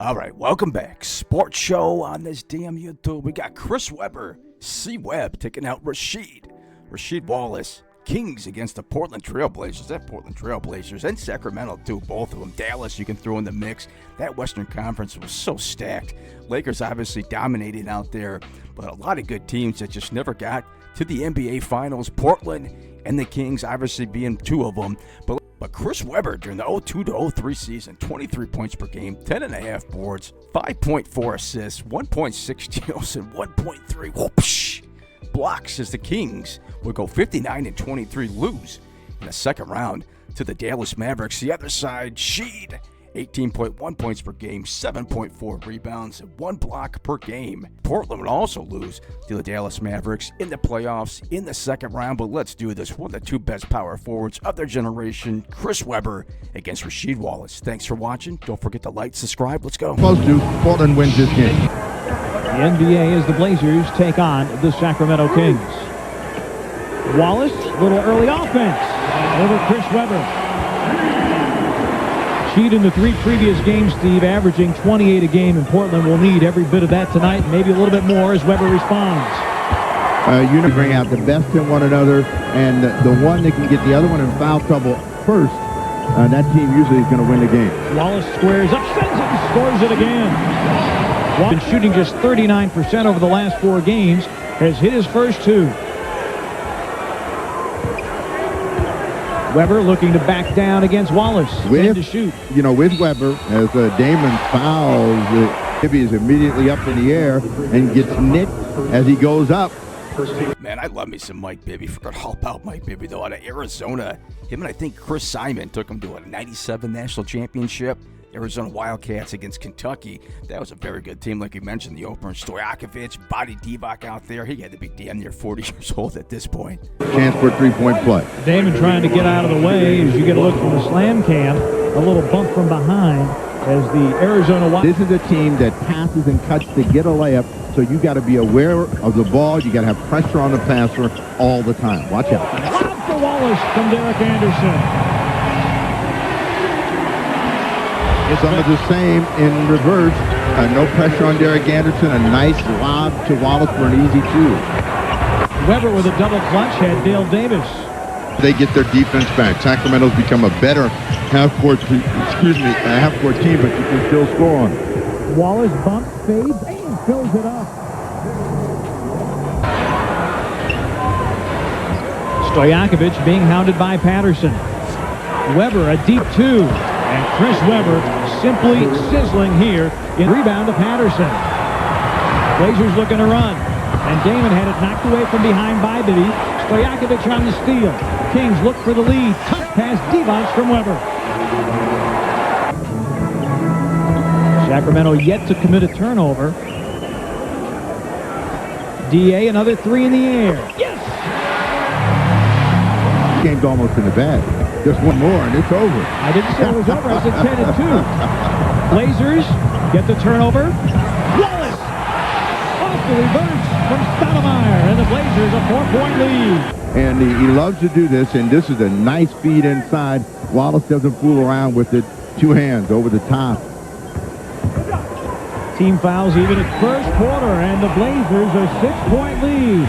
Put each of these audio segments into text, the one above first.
All right, welcome back. Sports show on this damn YouTube. We got Chris Webber, C-Web, taking out Rasheed Wallace. Kings against the Portland Trailblazers. That Portland Trailblazers and Sacramento, too, both of them. Dallas, you can throw in the mix. That Western Conference was so stacked. Lakers obviously dominating out there, but a lot of good teams that just never got to the NBA Finals. Portland and the Kings obviously being two of them. But Chris Webber during the 02-03 season, 23 points per game, 10.5 boards, 5.4 assists, 1.6 steals, and 1.3 whoosh blocks as the Kings would go 59-23, lose in the second round to the Dallas Mavericks. The other side, Sheed, 18.1 points per game, 7.4 rebounds, and 1 block per game. Portland would also lose to the Dallas Mavericks in the playoffs in the second round, but let's do this. One of the two best power forwards of their generation, Chris Webber against Rasheed Wallace. Thanks for watching. Don't forget to like, subscribe. Let's go. Supposed to. Portland wins this game. The NBA as the Blazers take on the Sacramento Kings. Wallace, little early offense over Chris Webber. Sheed in the 3 previous games, Steve, averaging 28 a game, and Portland will need every bit of that tonight, maybe a little bit more as Webber responds. You bring out the best in one another, and the one that can get the other one in foul trouble first, that team usually is going to win the game. Wallace squares up, sends it, and scores it again. Wallace been shooting just 39% over the last 4 games, has hit his first 2. Webber looking to back down against Wallace. To shoot. You know, with Webber, as Damon fouls, Gibby is immediately up in the air and gets nicked as he goes up. Man, I love me some Mike Bibby. Forgot all about Mike Bibby, though, out of Arizona. Him and I think Chris Simon took him to a 97 national championship. Arizona Wildcats against Kentucky. That was a very good team, like you mentioned, the opener. Stojakovic, Body Divac out there. He had to be damn near 40 years old at this point. Chance for a 3-point play. Damon trying to get out of the way as you get a look from the slam cam. A little bump from behind as the Arizona Wildcats. This is a team that passes and cuts to get a layup, so you got to be aware of the ball. You got to have pressure on the passer all the time. Watch out. Lob for Wallace from Derek Anderson. Some of the same in reverse. No pressure on Derek Anderson. A nice lob to Wallace for an easy 2. Webber with a double clutch had Dale Davis. They get their defense back. Sacramento's become a better half-court team, but you can still score on it. Wallace bumps, fades, and fills it up. Stojakovic being hounded by Patterson. Webber a deep 2. And Chris Webber simply sizzling here in rebound to Patterson. Blazers looking to run. And Damon had it knocked away from behind by Bibby. Stojakovic on the steal. Kings look for the lead. Tough pass, Devon's from Webber. Sacramento yet to commit a turnover. DA, another 3 in the air. Yes! Game's almost in the bag. Just one more and it's over. I didn't say it was over. I said 10-2. Blazers get the turnover. Wallace off the reverse from Stoudemire, and the Blazers a 4-point lead. And he loves to do this, and this is a nice feed inside. Wallace doesn't fool around with it. 2 hands over the top. Team fouls even at first quarter, and the Blazers a 6-point lead.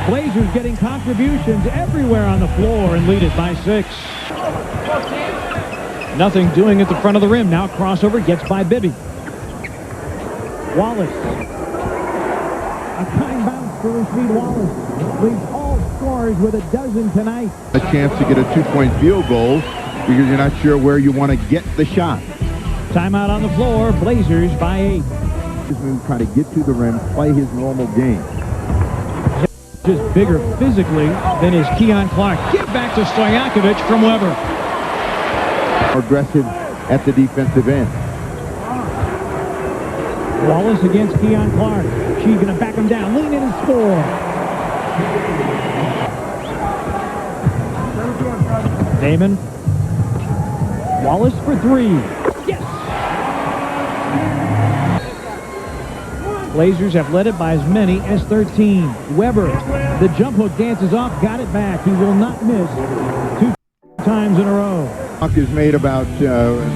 Blazers getting contributions everywhere on the floor and lead it by 6. Nothing doing at the front of the rim. Now crossover gets by Bibby. Wallace. A kind bounce for Rasheed Wallace. Leads all scorers with a dozen tonight. A chance to get a 2-point field goal because you're not sure where you want to get the shot. Timeout on the floor. Blazers by 8. He's going to try to get to the rim, play his normal game. Just bigger physically than is Keon Clark. Give back to Stojakovic from Webber. Aggressive at the defensive end. Wallace against Keon Clark. She's going to back him down. Lean in and score. Damon. Wallace for 3. Yes! Blazers have led it by as many as 13. Webber, the jump hook dances off, got it back. He will not miss 2 times in a row. talk is made about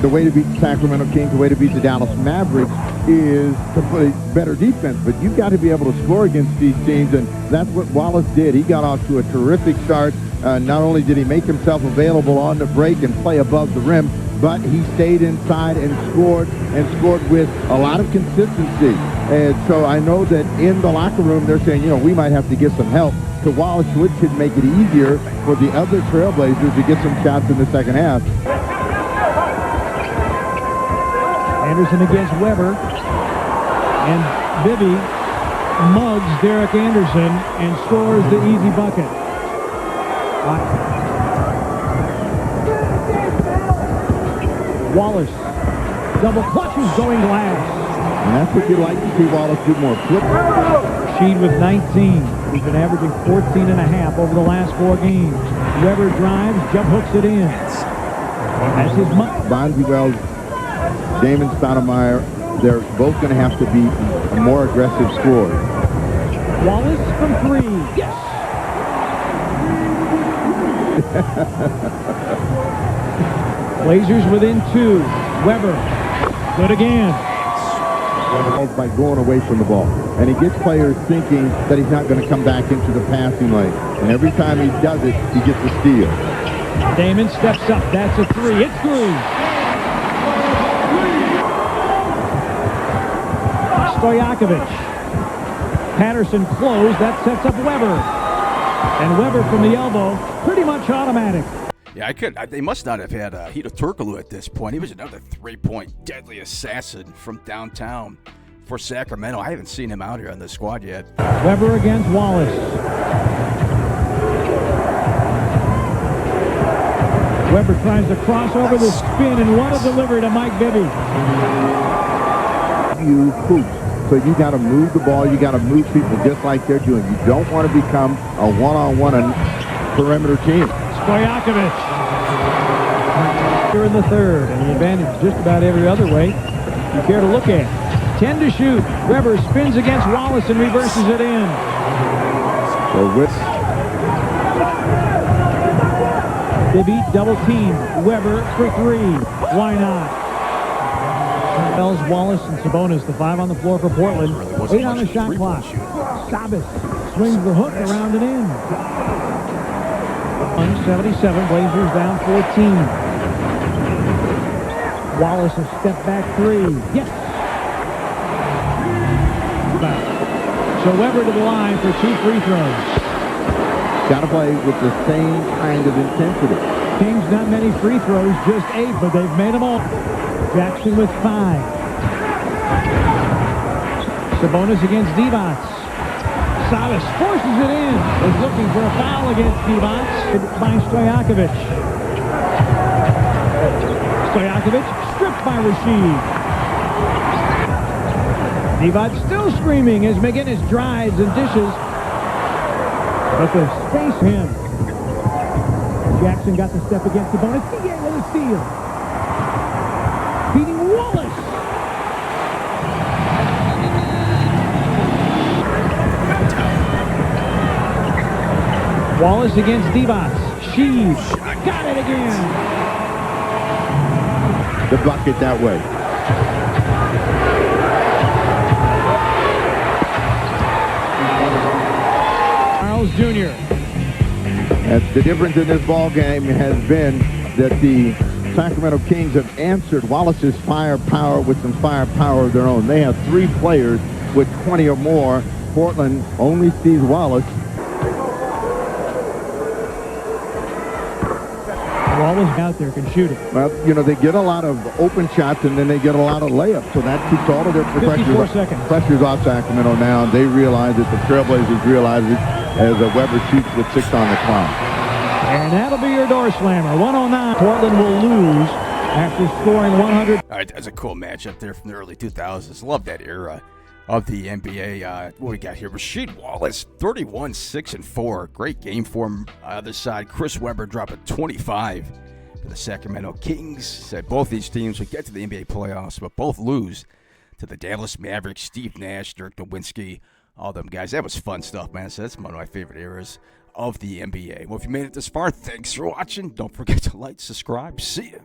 the way to beat the Sacramento Kings, the way to beat the Dallas Mavericks is to play better defense. But you've got to be able to score against these teams, and that's what Wallace did. He got off to a terrific start. Not only did he make himself available on the break and play above the rim, but he stayed inside and scored with a lot of consistency. And so I know that in the locker room they're saying, you know, we might have to get some help to Wallace, which should make it easier for the other Trailblazers to get some shots in the second half. Anderson against Weber. And Bibby mugs Derek Anderson and scores the easy bucket. Wallace double clutches going glass. And that's what you like to see Wallace do more. Flip. Rasheed with 19. He's been averaging 14 and a half over the last 4 games. Weber drives, jump hooks it in. That's his money. Bonzi Wells, Damon Stoudemire, they're both going to have to be more aggressive scorers. Wallace from 3. Yes! Blazers within 2. Weber. Good again. By going away from the ball. And he gets players thinking that he's not going to come back into the passing lane. And every time he does it, he gets a steal. Damon steps up. That's a 3. It's through. Stojakovic. Patterson closed. That sets up Weber. And Weber from the elbow, pretty much automatic. Yeah, they must not have had Hito Turkoglu at this point. He was another three-point deadly assassin from downtown for Sacramento. I haven't seen him out here on the squad yet. Weber against Wallace. Weber tries to cross over the spin, and what a delivery to Mike Bibby. You hoops. So you got to move the ball. You got to move people just like they're doing. You don't want to become a one-on-one perimeter team. Stojakovic. Here in the third, and the advantage just about every other way you care to look at. 10 to shoot. Weber spins against Wallace and reverses it in. So with Bibby double team. Weber for 3. Why not? Bells, Wallace, and Sabonis, the 5 on the floor for Portland. 8 on the shot clock. Sabas swings the hook around and in. 177, Blazers down 14. Wallace a step back 3. Yes. So Weber to the line for 2 free throws. Got to play with the same kind of intensity. Kings not many free throws, just 8, but they've made them all. Jackson with 5. Sabonis against Divac. Salas forces it in. Is looking for a foul against Divac by Stojakovic. Stojakovic stripped by Rasheed. Divac still screaming as McGinnis drives and dishes. But they space him. Jackson got the step against Sabonis. DA with a steal. Beating Wallace. Wallace against Divac. Sheed got it again. The bucket that way. Charles Jr. And the difference in this ball game has been that the Sacramento Kings have answered Wallace's firepower with some firepower of their own. They have 3 players with 20 or more. Portland only sees Wallace. Wallace out there can shoot it. Well, you know, they get a lot of open shots and then they get a lot of layups. So that keeps all of their 54 seconds. Pressures off Sacramento now. And they realize it. The Trailblazers realize it as Weber shoots with 6 on the clock. And that'll be your door slammer. 109. Portland will lose after scoring 100. All right, that's a cool matchup there from the early 2000s. Love that era of the NBA. What we got here? Rasheed Wallace, 31, 6, and 4. Great game for him. Other side, Chris Webber dropping 25 for the Sacramento Kings. Said both these teams would get to the NBA playoffs, but both lose to the Dallas Mavericks. Steve Nash, Dirk Nowitzki, all them guys. That was fun stuff, man. So that's one of my favorite eras of the NBA. Well, if you made it this far, thanks for watching. Don't forget to like, subscribe. See ya.